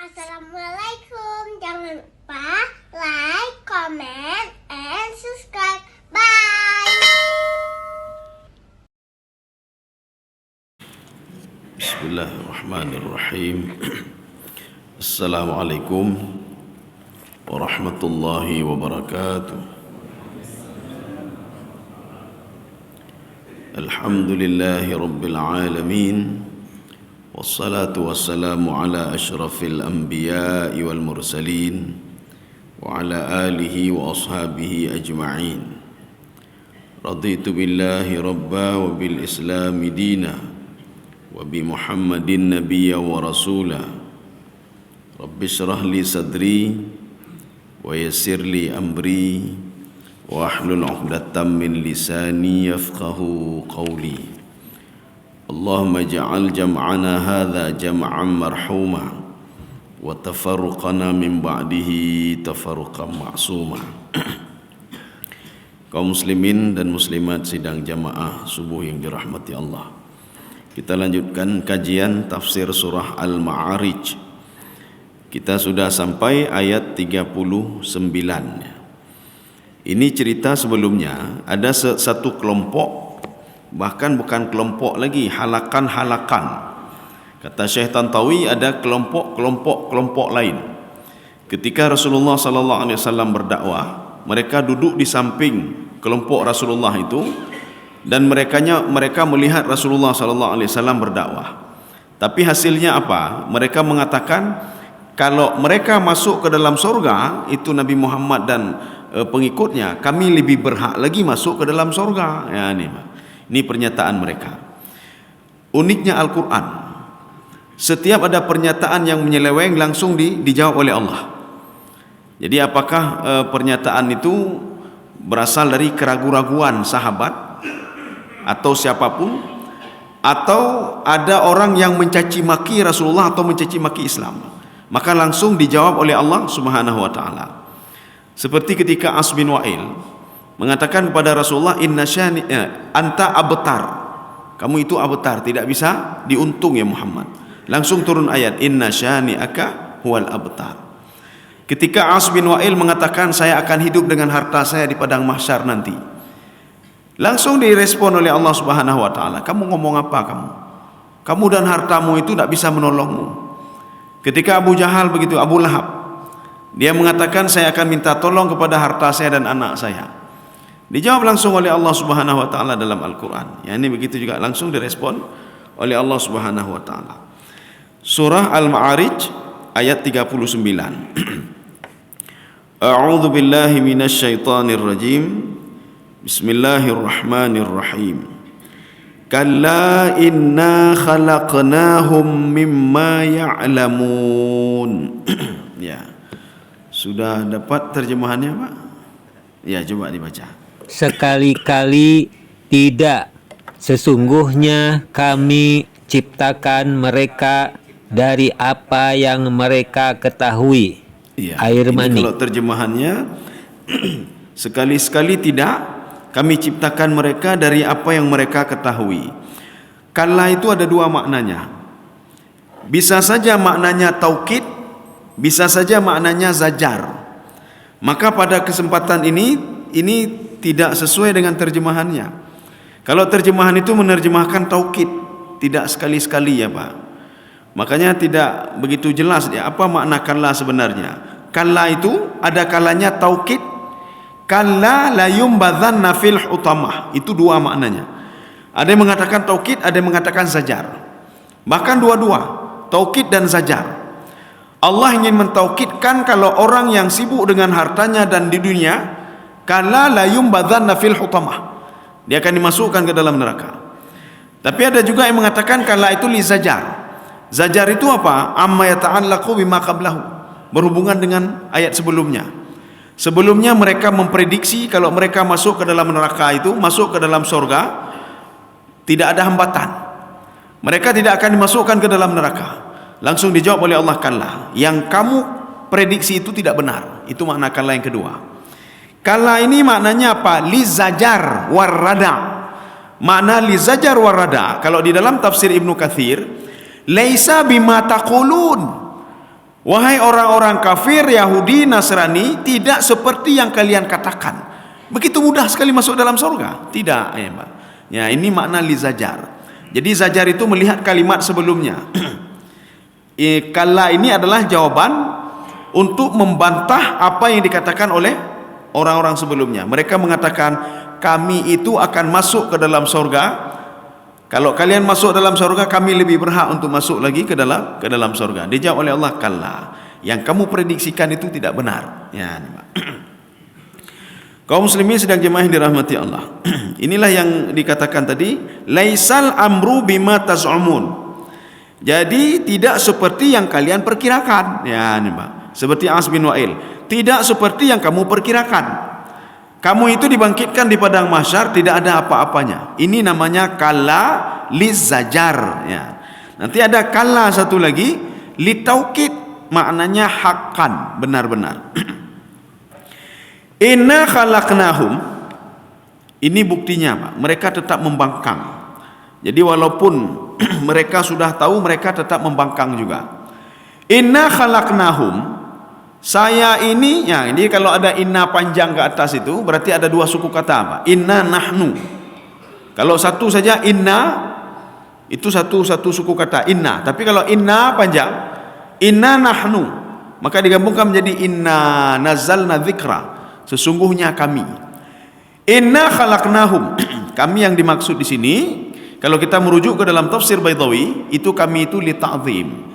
Assalamualaikum. Jangan lupa like, comment, and subscribe. Bye. Bismillahirrahmanirrahim. Assalamualaikum warahmatullahi wabarakatuh. Alhamdulillahi rabbil alamin. Wassalatu wassalamu ala ashrafil anbiya'i wal mursalin wa ala alihi wa ashabihi ajma'in. Raditu billahi rabba wa bil islami dina wa bi Muhammadin nabiyya wa rasula. Rabbi shrah li sadri wa yassir li amri wa ahlul 'uqdatam min lisani yafqahu qawli. Allahumma ja'al jam'ana hadha jam'an marhuma wa tafarruqana min ba'dihi tafarruqan ma'suma. Kaum muslimin dan muslimat sidang jamaah subuh yang dirahmati Allah, kita lanjutkan kajian tafsir surah Al-Ma'arij. Kita sudah sampai ayat 39. Ini cerita sebelumnya, ada satu kelompok, bahkan bukan kelompok lagi, halakan-halakan. Kata Syekh Tantawi, ada kelompok lain. Ketika Rasulullah sallallahu alaihi wasallam berdakwah, mereka duduk di samping kelompok Rasulullah itu, dan mereka melihat Rasulullah sallallahu alaihi wasallam berdakwah. Tapi hasilnya apa? Mereka mengatakan kalau mereka masuk ke dalam surga, itu Nabi Muhammad dan pengikutnya, kami lebih berhak lagi masuk ke dalam surga. Ya, ini pernyataan mereka. Uniknya Al-Quran, setiap ada pernyataan yang menyeleweng langsung dijawab oleh Allah. Jadi apakah pernyataan itu berasal dari keraguan-raguan sahabat atau siapapun, atau ada orang yang mencaci maki Rasulullah atau mencaci maki Islam, maka langsung dijawab oleh Allah Subhanahu wa taala. Seperti ketika As bin Wa'il mengatakan kepada Rasulullah, inna syani anta abtar, kamu itu abtar, tidak bisa diuntung ya Muhammad. Langsung turun ayat, inna syani'aka huwal abtar. Ketika As bin Wa'il mengatakan, saya akan hidup dengan harta saya di padang mahsyar nanti, langsung direspon oleh Allah Subhanahu wa taala, kamu ngomong apa kamu dan hartamu itu tidak bisa menolongmu. Ketika Abu Jahal begitu, Abu Lahab, dia mengatakan, saya akan minta tolong kepada harta saya dan anak saya, dijawab langsung oleh Allah Subhanahu wa taala dalam Al-Qur'an. Ya, ini begitu juga langsung direspon oleh Allah Subhanahu wa taala. Surah Al-Ma'arij ayat 39. A'udzu billahi minasyaitonir rajim. Bismillahirrahmanirrahim. Kalla inna khalaqnahum mimma ya'lamun. Ya. Sudah dapat terjemahannya, Pak? Ya, coba dibaca. Sekali-kali tidak, sesungguhnya kami ciptakan mereka dari apa yang mereka ketahui. Ya, air mani. Kalau terjemahannya, sekali-sekali tidak, kami ciptakan mereka dari apa yang mereka ketahui. Kalla itu ada dua maknanya. Bisa saja maknanya taukid, bisa saja maknanya zajar. Maka pada kesempatan ini tidak sesuai dengan terjemahannya. Kalau terjemahan itu menerjemahkan taukid, tidak sekali-sekali ya Pak. Makanya tidak begitu jelas ya apa makna kalla sebenarnya. Kalla itu ada kalanya taukid, kalla la yumbadzanna fil hutamah. Itu dua maknanya. Ada yang mengatakan taukid, ada yang mengatakan zajar. Bahkan dua-dua, taukid dan zajar. Allah ingin mentaukidkan kalau orang yang sibuk dengan hartanya dan di dunia, kalla la yumbadzanna fil hutamah, dia akan dimasukkan ke dalam neraka. Tapi ada juga yang mengatakan kalla itu li zajar. Zajar itu apa? Amma yata'allaqu bima qablahu, berhubungan dengan ayat sebelumnya. Sebelumnya mereka memprediksi kalau mereka masuk ke dalam neraka itu, masuk ke dalam surga, tidak ada hambatan. Mereka tidak akan dimasukkan ke dalam neraka. Langsung dijawab oleh Allah, kalla, yang kamu prediksi itu tidak benar. Itu makna kalla yang kedua. Kalla ini maknanya apa? Li zajar warrada. Makna li zajar warrada, kalau di dalam tafsir Ibnu Katsir, laisa bima taqulun, Wahai orang-orang kafir, Yahudi, Nasrani, tidak seperti yang kalian katakan. Begitu mudah sekali masuk dalam surga? Tidak, ya Pak. Ya, ini makna li zajar. Jadi zajar itu melihat kalimat sebelumnya. Kalla ini adalah jawaban untuk membantah apa yang dikatakan oleh orang-orang sebelumnya. Mereka mengatakan kami itu akan masuk ke dalam surga. Kalau kalian masuk dalam surga, kami lebih berhak untuk masuk lagi ke dalam surga. Dijawab oleh Allah, kalla. Yang kamu prediksikan itu tidak benar. Ya, ini Pak. Kaum muslimin sedang jemaah yang dirahmati Allah. Inilah yang dikatakan tadi, laisal amru bima taz'umun. Jadi tidak seperti yang kalian perkirakan. Ya, ini Pak. Seperti As bin Wa'il. Tidak seperti yang kamu perkirakan. Kamu itu dibangkitkan di padang mahsyar tidak ada apa-apanya. Ini namanya kalla lizajar. Ya. Nanti ada kalla satu lagi litaukid, maknanya hakkan, benar-benar. Inna khalaqnahum. Ini buktinya, Pak. Mereka tetap membangkang. Jadi walaupun mereka sudah tahu, mereka tetap membangkang juga. Inna khalaqnahum. Saya ini, ya ini kalau ada inna panjang ke atas itu berarti ada dua suku kata apa? Inna nahnu. Kalau satu saja inna itu satu suku kata inna. Tapi kalau inna panjang, inna nahnu, maka digabungkan menjadi inna nazzalna dzikra. Sesungguhnya kami. Inna khalaqnahum. Kami yang dimaksud di sini, kalau kita merujuk ke dalam tafsir Baydawi, itu kami itu li ta'zim.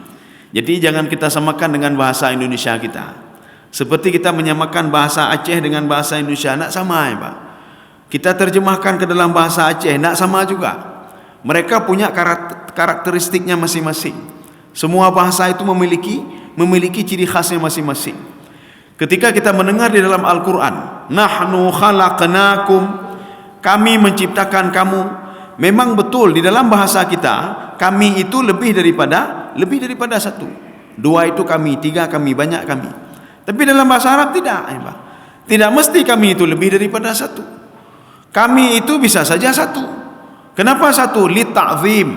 Jadi jangan kita samakan dengan bahasa Indonesia kita. Seperti kita menyamakan bahasa Aceh dengan bahasa Indonesia, nak sama ya Pak. Kita terjemahkan ke dalam bahasa Aceh, nak sama juga. Mereka punya karakteristiknya masing-masing. Semua bahasa itu memiliki ciri khasnya masing-masing. Ketika kita mendengar di dalam Al-Quran, nahnu khalaqnakum, kami menciptakan kamu. Memang betul di dalam bahasa kita, kami itu lebih daripada satu. Dua itu kami, tiga kami, banyak kami. Tapi dalam bahasa Arab tidak, ya Pak. Tidak mesti kami itu lebih daripada satu. Kami itu bisa saja satu. Kenapa satu? Li ta'zim,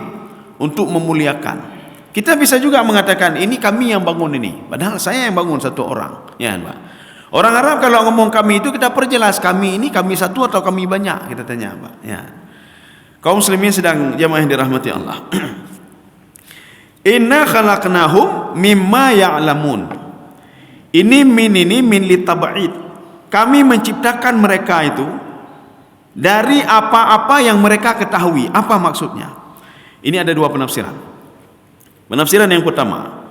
untuk memuliakan. Kita bisa juga mengatakan ini kami yang bangun ini, padahal saya yang bangun satu orang, ya Pak. Orang Arab kalau ngomong kami itu kita perjelas kami ini kami satu atau kami banyak, kita tanya Pak. Ya. Kaum muslimin sedang jamaah yang dirahmati Allah. Inna khalaqnahum mimma ya'lamun. Ini min li tab'id. Kami menciptakan mereka itu dari apa-apa yang mereka ketahui. Apa maksudnya? Ini ada dua penafsiran. Penafsiran yang pertama,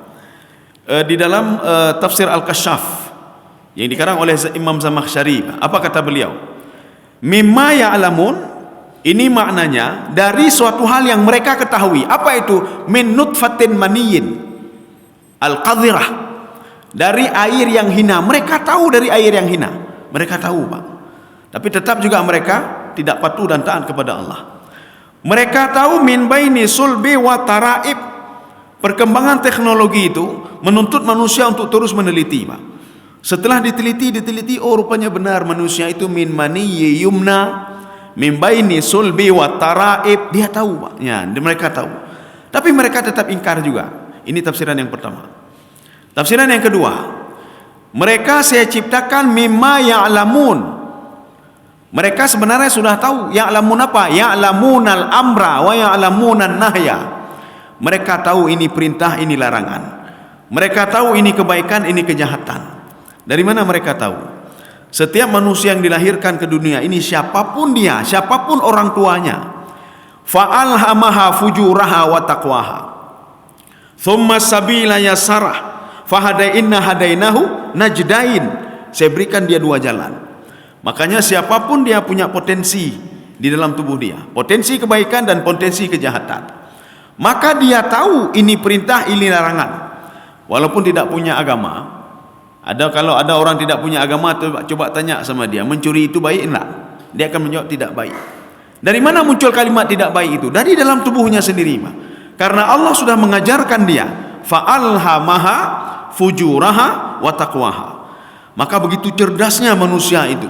di dalam tafsir Al-Kasyaf yang dikarang oleh Imam Zamakhsyari, apa kata beliau? Mimma ya'lamun, ini maknanya dari suatu hal yang mereka ketahui. Apa itu? Min nutfatin maniyin al-qadhirah, dari air yang hina. Mereka tahu dari air yang hina. Mereka tahu Pak. Tapi tetap juga mereka tidak patuh dan taat kepada Allah. Mereka tahu min baini sulbi wa taraib. Perkembangan teknologi itu menuntut manusia untuk terus meneliti Pak. Setelah diteliti, oh rupanya benar manusia itu min maniyyi yumna min baini sulbi wa taraib. Dia tahu Pak. Ya, mereka tahu. Tapi mereka tetap ingkar juga. Ini tafsiran yang pertama. Tafsiran yang kedua, mereka saya ciptakan mimma ya'lamun. Mereka sebenarnya sudah tahu. Ya'lamun apa? Ya'lamunal amra wa ya'lamunan nahya. Mereka tahu ini perintah, ini larangan. Mereka tahu ini kebaikan, ini kejahatan. Dari mana mereka tahu? Setiap manusia yang dilahirkan ke dunia ini, siapapun dia, siapapun orang tuanya, fa'alhamaha fujuraha wa taqwaha thumma sabila yasarah fahadainna hadainahu najdain. Saya berikan dia dua jalan. Makanya siapapun dia punya potensi di dalam tubuh dia, potensi kebaikan dan potensi kejahatan. Maka dia tahu ini perintah, ini larangan. Walaupun tidak punya agama. Kalau ada orang tidak punya agama, coba tanya sama dia, mencuri itu baik enggak? Dia akan menjawab tidak baik. Dari mana muncul kalimat tidak baik itu? Dari dalam tubuhnya sendiri, Pak. Karena Allah sudah mengajarkan dia, fa'alhamaha fujuraha wa taqwaha. Maka begitu cerdasnya manusia itu.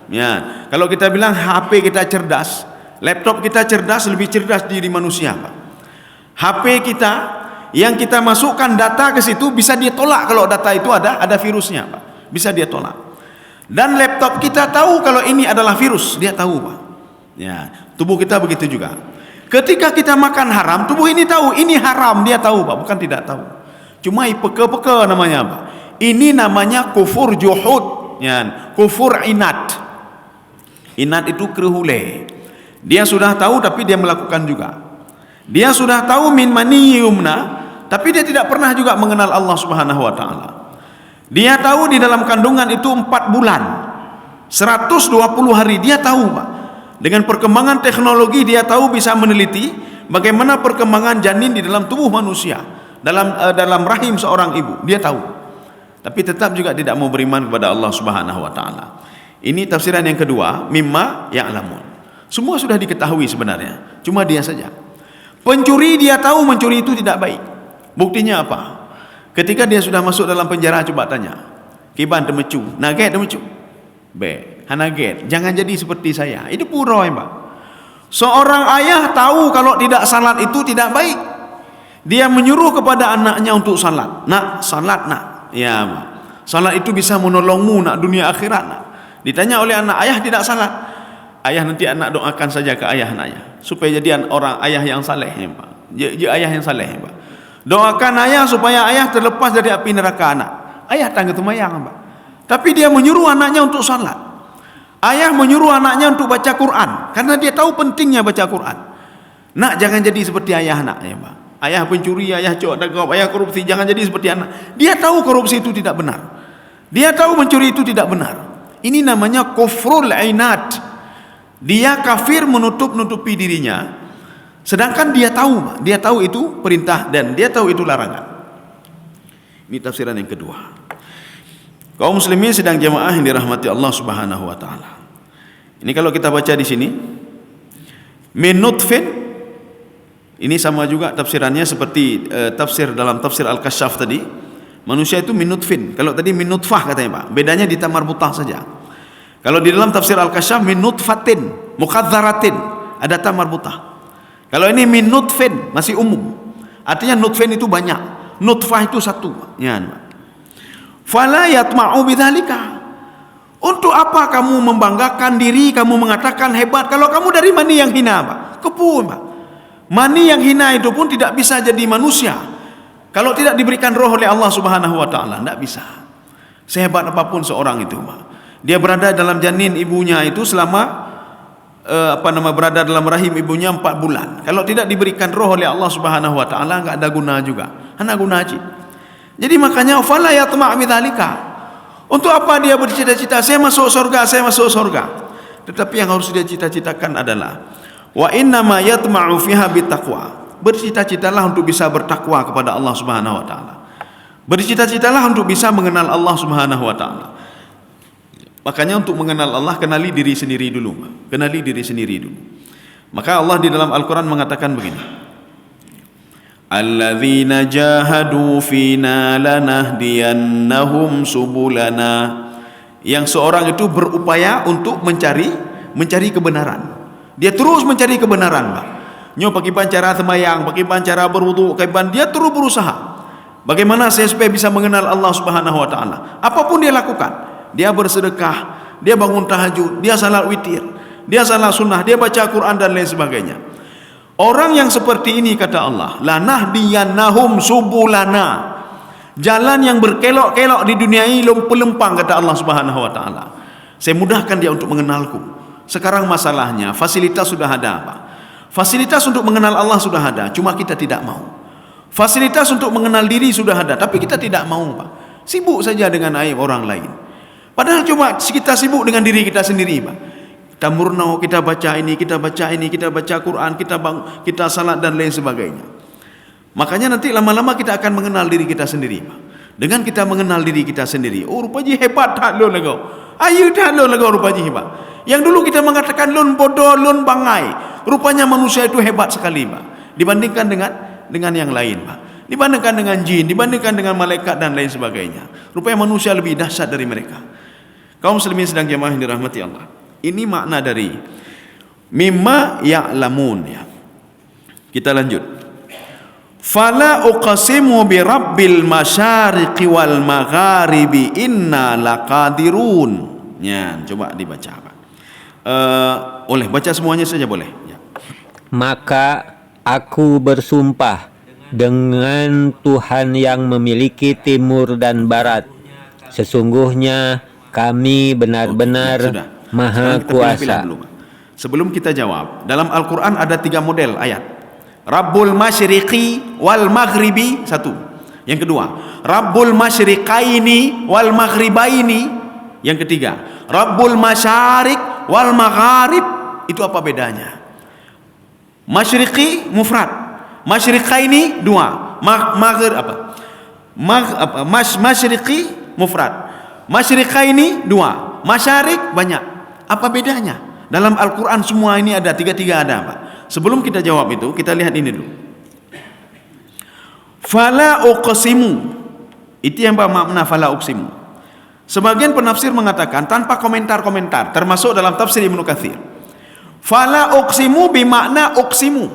Ya, kalau kita bilang HP kita cerdas, laptop kita cerdas, lebih cerdas diri manusia, Pak. HP kita yang kita masukkan data ke situ bisa dia tolak kalau data itu ada virusnya, Pak. Bisa dia tolak. Dan laptop kita tahu kalau ini adalah virus, dia tahu, Pak. Ya, tubuh kita begitu juga. Ketika kita makan haram, tubuh ini tahu ini haram, dia tahu, Pak, bukan tidak tahu. Cuma peka-peka namanya, Pak. Ini namanya kufur juhud, ya, kufur inat. Inat itu kerhule. Dia sudah tahu tapi dia melakukan juga. Dia sudah tahu min mani yumna, tapi dia tidak pernah juga mengenal Allah Subhanahu wa taala. Dia tahu di dalam kandungan itu 4 bulan. 120 hari dia tahu, Pak. Dengan perkembangan teknologi dia tahu, bisa meneliti bagaimana perkembangan janin di dalam tubuh manusia, dalam rahim seorang ibu. Dia tahu. Tapi tetap juga tidak mau beriman kepada Allah Subhanahu wa taala. Ini tafsiran yang kedua, mimma ya'lamun. Semua sudah diketahui sebenarnya, cuma dia saja. Pencuri dia tahu mencuri itu tidak baik. Buktinya apa? Ketika dia sudah masuk dalam penjara, coba tanya. Kiban temecu, naget temecu. Hanaget, jangan jadi seperti saya. Itu puroi, Pak. Seorang ayah tahu kalau tidak salat itu tidak baik. Dia menyuruh kepada anaknya untuk salat. Nak, salat nak. Ya, Pak. Salat itu bisa menolongmu nak dunia akhirat nak. Ditanya oleh anak, ayah tidak salat. Ayah, nanti anak doakan saja ke ayah anaknya supaya jadi orang ayah yang saleh, ya, Pak. Dia ayah yang saleh, ya, Pak. Doakan ayah supaya ayah terlepas dari api neraka anak. Ayah tangga tumayang, Pak. Tapi dia menyuruh anaknya untuk salat. Ayah menyuruh anaknya untuk baca Quran karena dia tahu pentingnya baca Quran. Nak, jangan jadi seperti ayah nak, ya, Pak. Ayah pencuri, ayah cowok dagap, ayah korupsi, jangan jadi seperti anak. Dia tahu korupsi itu tidak benar. Dia tahu mencuri itu tidak benar. Ini namanya kufrul ainat. Dia kafir menutup-nutupi dirinya, sedangkan dia tahu itu perintah dan dia tahu itu larangan. Ini tafsiran yang kedua. Kaum muslimin sedang jamaah yang dirahmati Allah Subhanahu wa taala. Ini kalau kita baca di sini, min nutfin, ini sama juga tafsirannya seperti tafsir dalam tafsir Al-Kasyaf tadi. Manusia itu min nutfin. Kalau tadi min nutfah katanya, Pak. Bedanya di tamar butah saja. Kalau di dalam tafsir Al-Kasyaf min nutfatin, mukadzaratin, ada tamar butah. Kalau ini min nutfin, masih umum. Artinya nutfin itu banyak. Nutfah itu satu. Ya, Pak. Fala yatma'u bidzalika. Untuk apa kamu membanggakan diri, kamu mengatakan hebat kalau kamu dari mani yang hina, Pak? Kepu, Pak. Mani yang hina itu pun tidak bisa jadi manusia kalau tidak diberikan roh oleh Allah Subhanahu wa taala, tidak bisa. Sehebat apapun seorang itu, Pak. Dia berada dalam janin ibunya itu selama berada dalam rahim ibunya 4 bulan. Kalau tidak diberikan roh oleh Allah Subhanahu wa taala, enggak ada guna juga. Hana guna haji. Jadi makanya fala yatma' bidzalika. Untuk apa dia bercita-cita saya masuk surga, saya masuk surga? Tetapi yang harus dia cita-citakan adalah wa inna ma yatma'u fiha bittaqwa. Bercita-citalah untuk bisa bertakwa kepada Allah Subhanahu wa taala. Bercita-citalah untuk bisa mengenal Allah Subhanahu wa taala. Makanya untuk mengenal Allah, kenali diri sendiri dulu. Kenali diri sendiri dulu. Maka Allah di dalam Al-Quran mengatakan begini. Alladzina jahadu fina lanahdiyannahum subulana. Yang seorang itu berupaya untuk mencari kebenaran. Dia terus mencari kebenaran, Pak. Nyo pakai pancara semayang, pakai pancara berwudu, dia terus berusaha. Bagaimana saya supaya bisa mengenal Allah Subhanahu wa taala? Apapun dia lakukan. Dia bersedekah, dia bangun tahajud, dia salat witir, dia salat sunnah, dia baca Quran dan lain sebagainya. Orang yang seperti ini kata Allah, lanahdiyannahum subulana. Jalan yang berkelok-kelok di dunia ini pelempang kata Allah Subhanahu wa taala. Saya mudahkan dia untuk mengenalku. Sekarang masalahnya fasilitas sudah ada, Pak. Fasilitas untuk mengenal Allah sudah ada, cuma kita tidak mau. Fasilitas untuk mengenal diri sudah ada, tapi kita tidak mau, Pak. Sibuk saja dengan aib orang lain. Padahal cuma kita sibuk dengan diri kita sendiri, Pak. Kita murnau, kita baca ini, kita baca ini, kita baca Quran, kita salat dan lain sebagainya. Makanya nanti lama-lama kita akan mengenal diri kita sendiri, Pak. Dengan kita mengenal diri kita sendiri, oh rupanya hebat tak lo lego. Ayu tak lo lego rupanya hebat. Yang dulu kita mengatakan lun bodoh, lun bangai. Rupanya manusia itu hebat sekali, Pak. Dibandingkan dengan yang lain, Pak. Dibandingkan dengan jin, dibandingkan dengan malaikat dan lain sebagainya. Rupanya manusia lebih dahsyat dari mereka. Kaum muslimin sedang jemaah yang dirahmati Allah. Ini makna dari mimma ya'lamun, ya. Kita lanjut. Fala uqsimu bi rabbil masyariqi wal magharibi inna laqadirun. Ya, coba dibaca. Boleh baca semuanya saja boleh. Ya. Maka aku bersumpah dengan Tuhan yang memiliki timur dan barat, sesungguhnya kami benar-benar Sudah. Maha Sekarang kita pilih-pilih Kuasa. dulu. Sebelum kita jawab, dalam Al-Quran ada 3 model ayat. Rabbul masyriqi wal maghribi, satu. Yang kedua, Rabbul masyriqaini wal maghribaini. Yang ketiga, Rabbul masyariq wal magharib. Itu apa bedanya? Masyriqi mufrad, masyriqaini 2, masyriqi mufrad, masyriqaini 2, masyarik banyak. Apa bedanya? Dalam Al-Quran semua ini ada, 3-3 ada, Pak. Sebelum kita jawab itu, kita lihat ini dulu. Fala uqsimu, itu yang bermakna fala uqsimu. Sebagian penafsir mengatakan tanpa komentar-komentar, termasuk dalam tafsir Ibnu Katsir. Fala uqsimu bermakna uqsimu.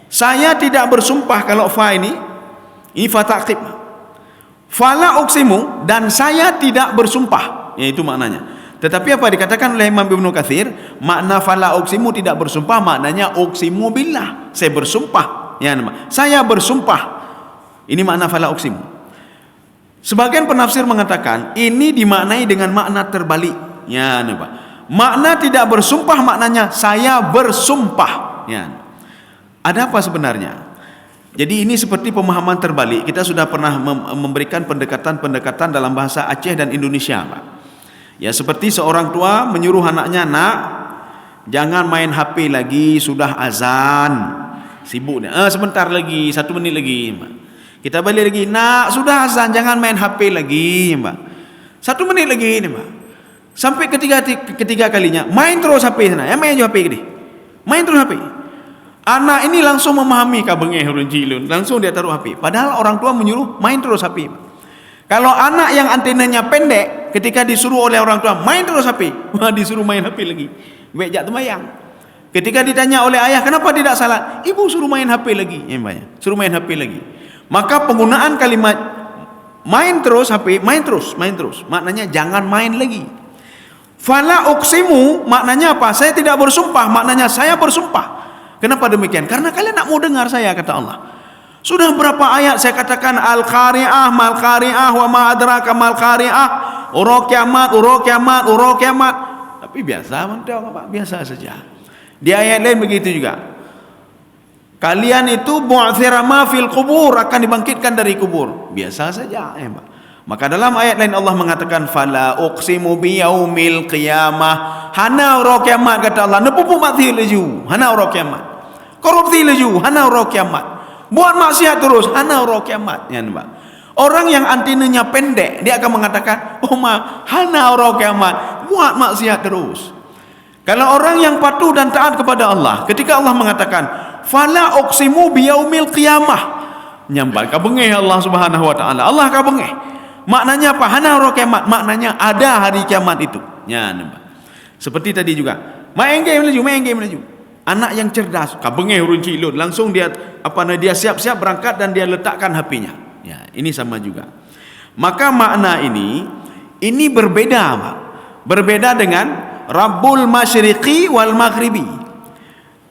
Saya tidak bersumpah, kalau fa ini fa ta'qib. Fala uqsimu, dan saya tidak bersumpah, yaitu maknanya. Tetapi apa dikatakan oleh Imam Ibnu Katsir, makna fala uqsimu tidak bersumpah, maknanya uqsimu billah, saya bersumpah. Ya, saya bersumpah. Ini makna fala uqsimu. Sebagian penafsir mengatakan ini dimaknai dengan makna terbalik. Ya, Pak. Makna tidak bersumpah maknanya saya bersumpah. Ya. Ada apa sebenarnya? Jadi ini seperti pemahaman terbalik. Kita sudah pernah memberikan pendekatan-pendekatan dalam bahasa Aceh dan Indonesia, Pak. Ya, seperti seorang tua menyuruh anaknya, nak, jangan main HP lagi, sudah azan. Sibuk dia. Sebentar lagi, 1 menit lagi, Pak. Kita balik lagi, nak, sudah azan, jangan main HP lagi, Pak. 1 menit lagi, Pak. Sampai ketiga kalinya, main terus HP sana. Ya, main je HP gini. Main terus HP. Anak ini langsung memahami kabengeh urun cilun, langsung dia taruh HP. Padahal orang tua menyuruh main terus HP. Kalau anak yang antenanya pendek, ketika disuruh oleh orang tua main terus HP, disuruh main HP lagi. Bejak temayang. Ketika ditanya oleh ayah, kenapa tidak salat? Ibu suruh main HP lagi. Suruh main HP lagi. Maka penggunaan kalimat main terus HP, main terus. Maknanya jangan main lagi. Fala uqsimu maknanya apa? Saya tidak bersumpah, maknanya saya bersumpah. Kenapa demikian? Karena kalian tak mau dengar saya, kata Allah. Sudah berapa ayat saya katakan al-qari'ah, mal qari'ah, wa ma adraka mal qari'ah, ura kiamat. Tapi biasa, Pak, biasa saja. Di ayat lain begitu juga. Kalian itu bu'thira ma fil kubur, akan dibangkitkan dari kubur. Biasa saja, Pak. Maka dalam ayat lain Allah mengatakan fala uqsimu biyaumil qiyamah. Hana ura kiamat, kata Allah. Nepupu mati laju, hana ura kiamat. Korupsi laju, hana ura kiamat. Buat maksiat terus, hana ura kiamat. Ya, Pak. Orang yang antenanya pendek, dia akan mengatakan, hana ura kiamat, buat maksiat terus. Kalau orang yang patuh dan taat kepada Allah, ketika Allah mengatakan fala uqsimu biyaumil qiyamah, nyambal kabengeh Allah Subhanahu wa taala. Allah kabengeh. Maknanya apa? Hana ura kiamat, maknanya ada hari kiamat itu. Ya, Pak. Seperti tadi juga. Main game laju. Anak yang cerdas, kabengeh urun cilun, langsung dia siap-siap berangkat dan dia letakkan HP-nya. Ya, ini sama juga. Maka makna ini berbeda, Pak. Berbeda dengan Rabbul masyriqi wal maghribi.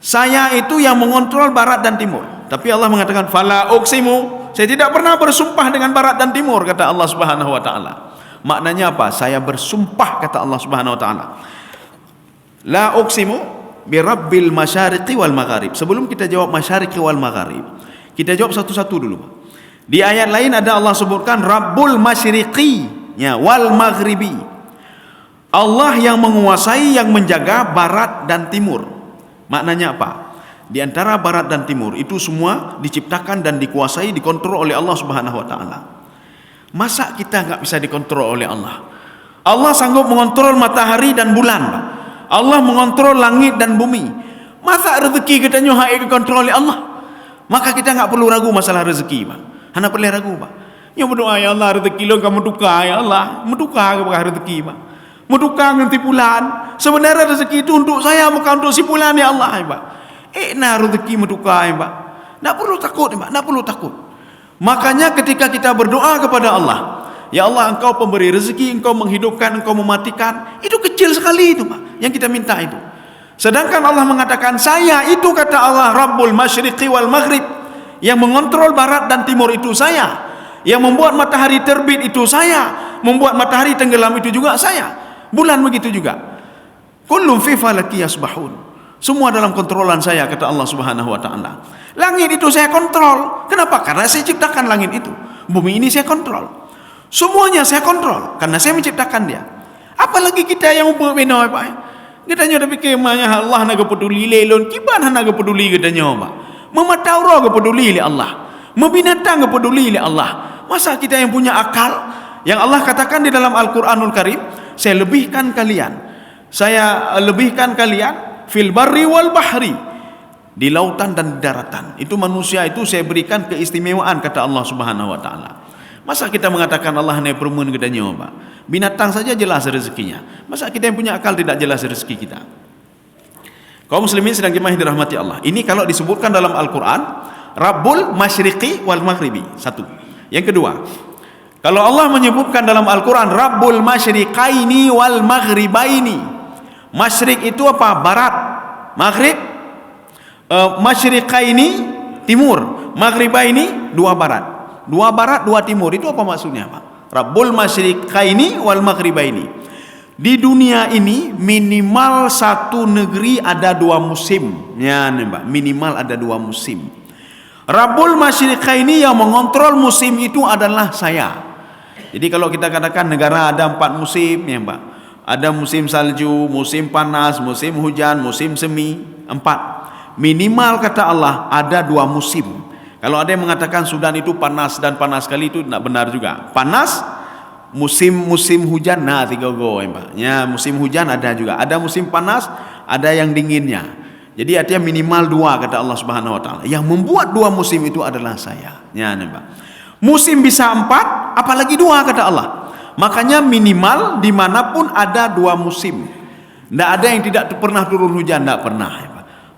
Saya itu yang mengontrol barat dan timur. Tapi Allah mengatakan fala uqsimu, saya tidak pernah bersumpah dengan barat dan timur, kata Allah Subhanahu wa taala. Maknanya apa? Saya bersumpah, kata Allah Subhanahu wa taala. La uqsimu bi rabbil masyariqi wal magharib. Sebelum kita jawab masyariqi wal magharib, kita jawab satu-satu dulu. Di ayat lain ada Allah sebutkan Rabbul masyriqi wal maghribi. Allah yang menguasai, yang menjaga barat dan timur. Maknanya apa? Di antara barat dan timur itu semua diciptakan dan dikuasai, dikontrol oleh Allah Subhanahu wa taala. Masa kita enggak bisa dikontrol oleh Allah? Allah sanggup mengontrol matahari dan bulan, Pak. Allah mengontrol langit dan bumi. Masa rezeki kita nyohai dikontrol oleh Allah? Maka kita enggak perlu ragu masalah rezeki, Pak. Hana perlu ragu, Pak. Ya berdoa, ya Allah, rezeki lo kamu tukar, ya Allah. Mentukar ke rezeki, Pak. Mentukar nanti bulan. Sebenarnya rezeki itu untuk saya, bukan untuk si bulan, ya Allah, Pak. Nah rezeki mentukar, Pak. Tak perlu takut, Pak. Tak perlu takut. Makanya ketika kita berdoa kepada Allah, ya Allah, Engkau pemberi rezeki, Engkau menghidupkan, Engkau mematikan, itu kecil sekali itu, Pak, yang kita minta itu. Sedangkan Allah mengatakan, saya itu, kata Allah, Rabbul Masyriqi wal Maghrib, yang mengontrol barat dan timur itu saya, yang membuat matahari terbit itu saya, membuat matahari tenggelam itu juga saya, bulan begitu juga. Kullum fi falaki yasbahun, semua dalam kontrolan saya, kata Allah Subhanahu wa taala. Langit itu saya kontrol. Kenapa? Karena saya ciptakan langit itu. Bumi ini saya kontrol. Semuanya saya kontrol karena saya menciptakan dia. Apalagi kita yang berbina, Pak. Kita nyoba fikir manya Allah nak peduli lelon, kiban nak peduli kita nyoba. Memataura peduli li Allah. Membinatang peduli li Allah. Masa kita yang punya akal, yang Allah katakan di dalam Al-Qur'anul Karim, saya lebihkan kalian. Saya lebihkan kalian fil barri wal bahri, di lautan dan di daratan. Itu manusia itu saya berikan keistimewaan, kata Allah Subhanahu wa taala. Masa kita mengatakan Allah ni permun kita nyoba? Binatang saja jelas rezekinya. Masa kita yang punya akal tidak jelas rezeki kita? Kaum muslimin sedang jemaah dirahmati Allah. Ini kalau disebutkan dalam Al-Qur'an, Rabbul Masyriqi wal Maghribi. Satu. Yang kedua, kalau Allah menyebutkan dalam Al-Qur'an Rabbul Masyriqaini wal Maghribaini. Masyriq itu apa? Barat. Maghrib. Masyriqaini timur. Maghribaini dua barat. Dua barat, dua timur. Itu apa maksudnya, Pak? Rabbul Masyriqaini wal Maghribaini. Di dunia ini minimal satu negeri ada dua musim. Ya, Mbak, minimal ada dua musim. Rabbul Masyriqaini yang mengontrol musim itu adalah saya. Jadi kalau kita katakan negara ada 4 musim, ya, Mbak. Ada musim salju, musim panas, musim hujan, musim semi. 4. Minimal, kata Allah, ada 2 musim. Kalau ada yang mengatakan Sudan itu panas dan panas sekali, itu tidak benar juga. Panas, musim hujan, nah 3 go, Mbak. Ya, musim hujan ada juga. Ada musim panas, ada yang dinginnya. Jadi artinya minimal 2, kata Allah Subhanahu wa taala. Yang membuat 2 musim itu adalah saya. Ya, Mbak. Musim bisa 4, apalagi 2, kata Allah. Makanya minimal dimanapun ada 2 musim. Tidak ada yang tidak pernah turun hujan, tidak pernah.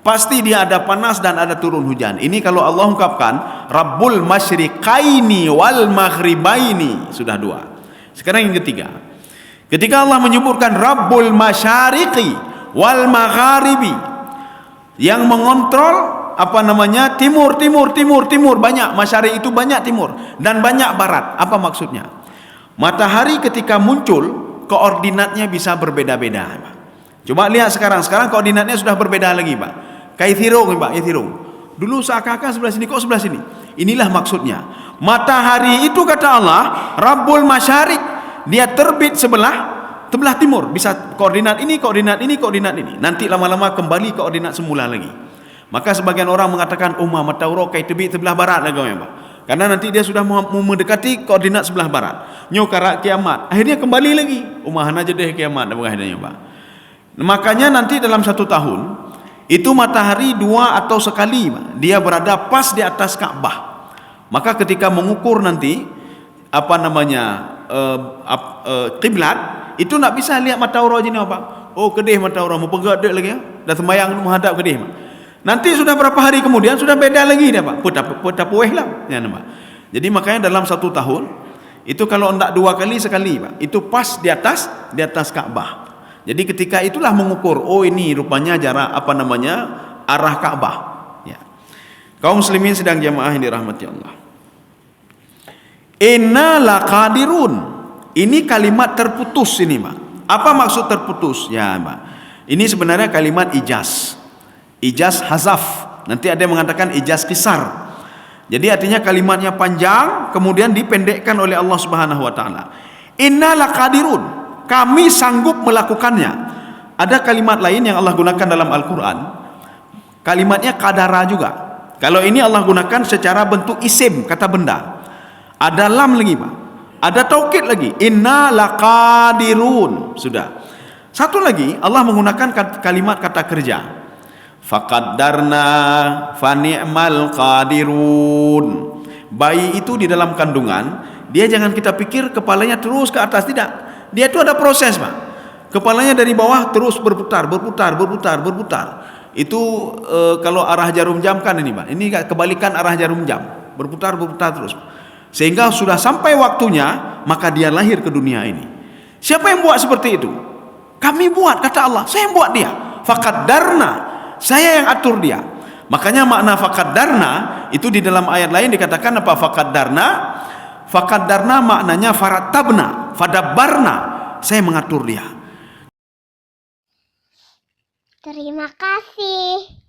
Pasti dia ada panas dan ada turun hujan. Ini kalau Allah ungkapkan Rabbul Masyriqaini wal Maghribaini, sudah 2. Sekarang yang ketiga. Ketika Allah menyebutkan Rabbul Masyariqi wal Magharibi, yang mengontrol timur, banyak. Masyariq itu banyak timur dan banyak barat. Apa maksudnya? Matahari ketika muncul, koordinatnya bisa berbeda-beda, Pak. Coba lihat sekarang koordinatnya sudah berbeda lagi, Pak. Kaithirung, Pak, Kaithirung. Dulu seakan-akan sebelah sini, kok sebelah sini. Inilah maksudnya. Matahari itu, kata Allah, Rabbul Masyariq, dia terbit sebelah timur, bisa koordinat ini. Nanti lama-lama kembali koordinat semula lagi. Maka sebagian orang mengatakan, Mataura kai terbit sebelah barat lagi, Pak. Karena nanti dia sudah mau mendekati koordinat sebelah barat. Nyokarak kiamat. Akhirnya kembali lagi. Umahan aja deh kiamat, akhirnya, Pak. Makanya nanti dalam 1 tahun itu matahari 2 atau sekali, Pak, dia berada pas di atas Ka'bah. Maka ketika mengukur nanti kiblat, itu nak bisa lihat Mataura je ni, Pak. Oh, kedih Mataura, mau pegat lagi ya. Dah sembahyang menghadap kedih, Pak. Nanti sudah berapa hari kemudian sudah beda lagi dia, Pak. Petapueh lah, ya, Pak. Jadi makanya dalam 1 tahun itu kalau hendak 2 kali sekali, Pak, itu pas di atas Ka'bah. Jadi ketika itulah mengukur, oh ini rupanya jarak arah Ka'bah. Ya. Kaum muslimin sedang jamaah yang dirahmati Allah. Inna laqadirun. Ini kalimat terputus ini, Pak. Apa maksud terputus? Ya, Pak. Ini sebenarnya kalimat ijaz. Ijaz hazaf. Nanti ada yang mengatakan ijaz kisar. Jadi artinya kalimatnya panjang kemudian dipendekkan oleh Allah Subhanahu wa taala. Inna laqadirun. Kami sanggup melakukannya. Ada kalimat lain yang Allah gunakan dalam Al-Quran. Kalimatnya qadara juga. Kalau ini Allah gunakan secara bentuk isim, kata benda. Ada lam lagi, Pak. Ada taukid lagi. Inna laqadirun. Sudah. Satu lagi, Allah menggunakan kalimat kata kerja. Faqaddarna fani'mal qadirun. Bayi itu di dalam kandungan, dia jangan kita pikir kepalanya terus ke atas, tidak. Dia itu ada proses, Pak. Kepalanya dari bawah terus berputar. itu kalau arah jarum jam kan ini Pak, ini kebalikan arah jarum jam, berputar terus, sehingga sudah sampai waktunya maka dia lahir ke dunia ini. Siapa yang buat seperti itu? Kami buat, kata Allah, saya yang buat dia. Faqaddarna, saya yang atur dia. Makanya makna faqaddarna itu di dalam ayat lain dikatakan apa? Faqaddarna maknanya farattabna, fadabbarna, saya mengatur dia. Terima kasih.